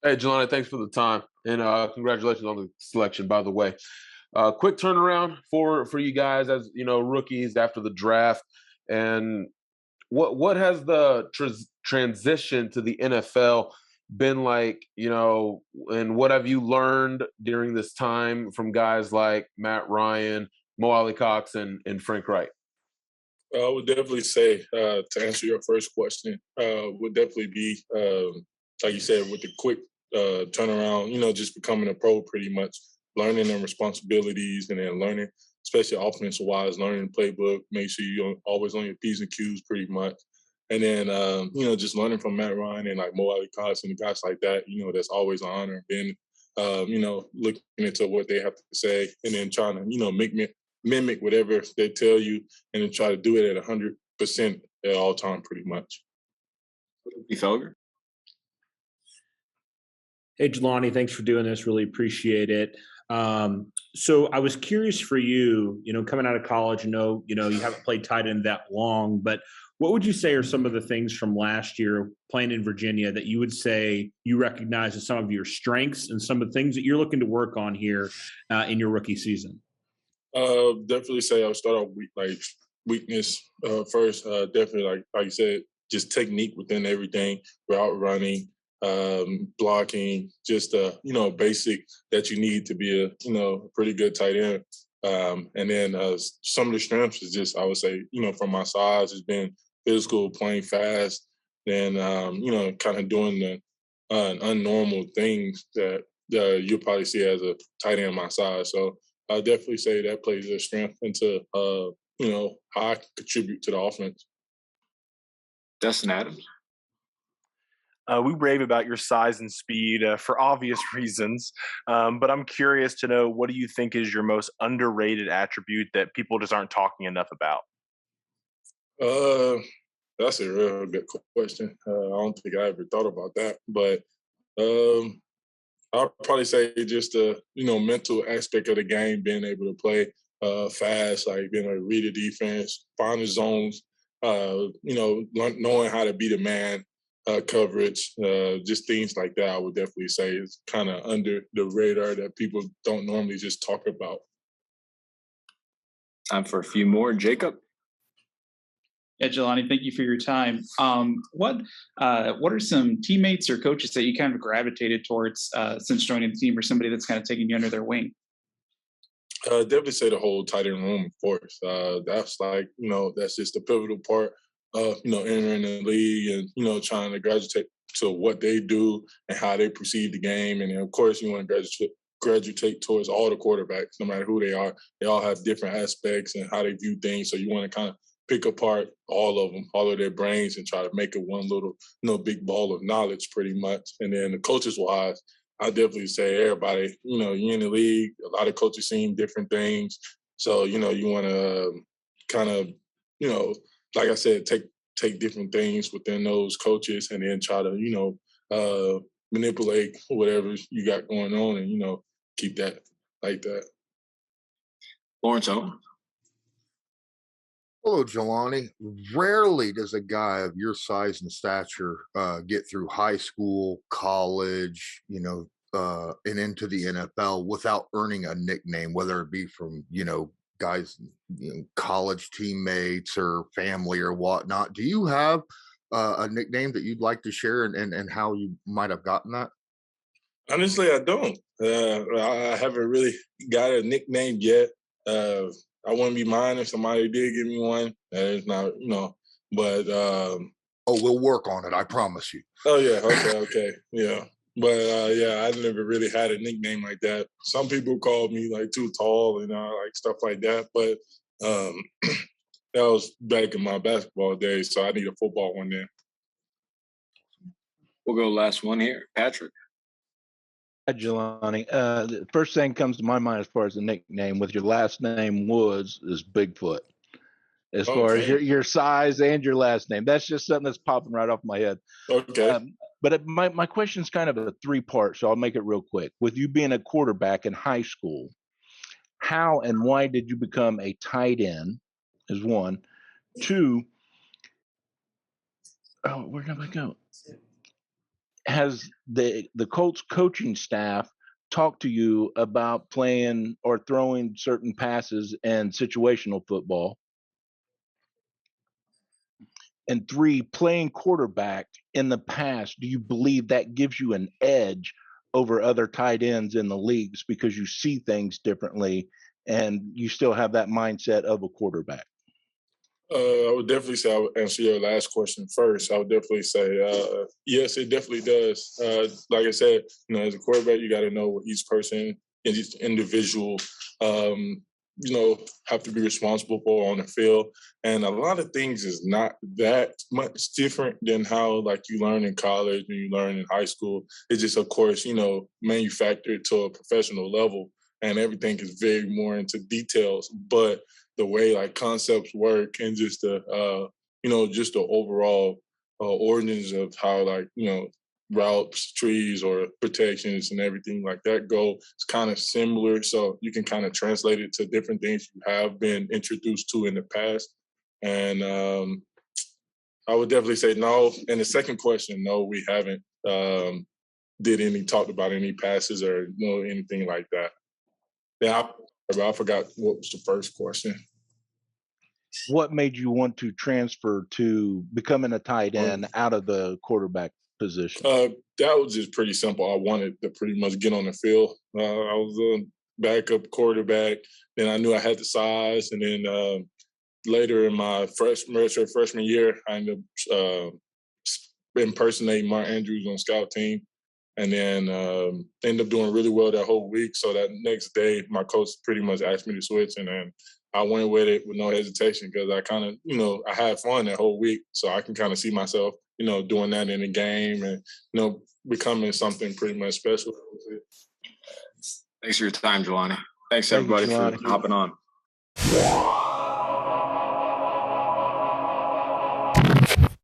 Hey, Jelani, thanks for the time, and congratulations on the selection. By the way, quick turnaround for you guys as rookies after the draft, and what has the transition to the NFL been like? And what have you learned during this time from guys like Matt Ryan, Mo Ali Cox, and Frank Wright? I would definitely say, to answer your first question, would definitely be, like you said, with the quick turnaround, just becoming a pro pretty much, learning them responsibilities and then learning, especially offensive wise, learning the playbook, make sure you're always on your P's and Q's pretty much. And then, just learning from Matt Ryan and like Mo Ali Cox and guys like that, that's always an honor. And, looking into what they have to say and then trying to, mimic whatever they tell you and then try to do it at 100% at all time, pretty much. You Felger? Hey, Jelani, thanks for doing this. Really appreciate it. So I was curious for you, coming out of college, you haven't played tight end that long, but what would you say are some of the things from last year playing in Virginia that you would say you recognize as some of your strengths and some of the things that you're looking to work on here in your rookie season? Definitely say I'll start off weakness first. Definitely like you said, just technique within everything, route running, blocking, just basic that you need to be a pretty good tight end. And then some of the strengths is just I would say from my size has been physical, playing fast, and kind of doing the unnormal things that you'll probably see as a tight end my size. So I definitely say that plays a strength into how I contribute to the offense. Dustin Adams. We rave about your size and speed for obvious reasons, but I'm curious to know, what do you think is your most underrated attribute that people just aren't talking enough about? That's a real good question. I don't think I ever thought about that, but I'll probably say just the mental aspect of the game, being able to play fast, like being able to read the defense, find the zones, knowing how to be the man, coverage, just things like that. I would definitely say is kind of under the radar that people don't normally just talk about. Time for a few more. Jacob. Yeah, Jelani, thank you for your time. What are some teammates or coaches that you kind of gravitated towards since joining the team, or somebody that's kind of taking you under their wing? Definitely say the whole tight end room, of course. That's that's just the pivotal part of, entering the league and, trying to graduate to what they do and how they perceive the game. And then, of course, you want to graduate towards all the quarterbacks, no matter who they are. They all have different aspects and how they view things. So you want to kind of pick apart all of them, all of their brains, and try to make it one little, big ball of knowledge, pretty much. And then the coaches wise, I definitely say everybody, you're in the league. A lot of coaches seeing different things, so you want to kind of, like I said, take different things within those coaches, and then try to, manipulate whatever you got going on, and keep that like that. Lawrence Owen. Hello, Jelani. Rarely does a guy of your size and stature get through high school, college, and into the NFL without earning a nickname, whether it be from, guys, college teammates or family or whatnot. Do you have a nickname that you'd like to share and how you might have gotten that? Honestly, I don't. I haven't really got a nickname yet. I wouldn't be mine if somebody did give me one. It's not, but. Oh, we'll work on it. I promise you. Oh, yeah. Okay. Yeah. But, I never really had a nickname like that. Some people called me, like, too tall and, stuff like that. But that was back in my basketball days, so I need a football one then. We'll go last one here. Patrick. Jelani. The first thing comes to my mind as far as the nickname with your last name Woods is Bigfoot. As far as your size and your last name, that's just something that's popping right off my head. Okay. But my question is kind of a three-part, so I'll make it real quick. With you being a quarterback in high school, how and why did you become a tight end? Is one. Two. Oh, where did I go? has the Colts coaching staff talked to you about playing or throwing certain passes and situational football? And 3, playing quarterback in the past, do you believe that gives you an edge over other tight ends in the leagues because you see things differently and you still have that mindset of a quarterback? I would definitely say, I would answer your last question first. I would definitely say, yes, it definitely does. Like I said, as a quarterback, you got to know what each person and each individual, have to be responsible for on the field. And a lot of things is not that much different than how, like, you learn in college and you learn in high school. It's just, of course, manufactured to a professional level, and everything is very more into details. But the way like concepts work and just just the overall origins of how routes, trees, or protections and everything like that go, it's kind of similar. So you can kind of translate it to different things you have been introduced to in the past. And I would definitely say no. And the second question, no, we haven't talked about any passes or anything like that. Yeah, I forgot what was the first question. What made you want to transfer to becoming a tight end out of the quarterback position? That was just pretty simple. I wanted to pretty much get on the field. I was a backup quarterback. Then I knew I had the size. And then later in my freshman year, I ended up impersonating Mark Andrews on scout team. And then ended up doing really well that whole week. So that next day, my coach pretty much asked me to switch. And then I went with it with no hesitation because I kind of, I had fun that whole week. So I can kind of see myself, doing that in the game and, becoming something pretty much special. Thanks for your time, Jelani. Thanks, everybody, for hopping on.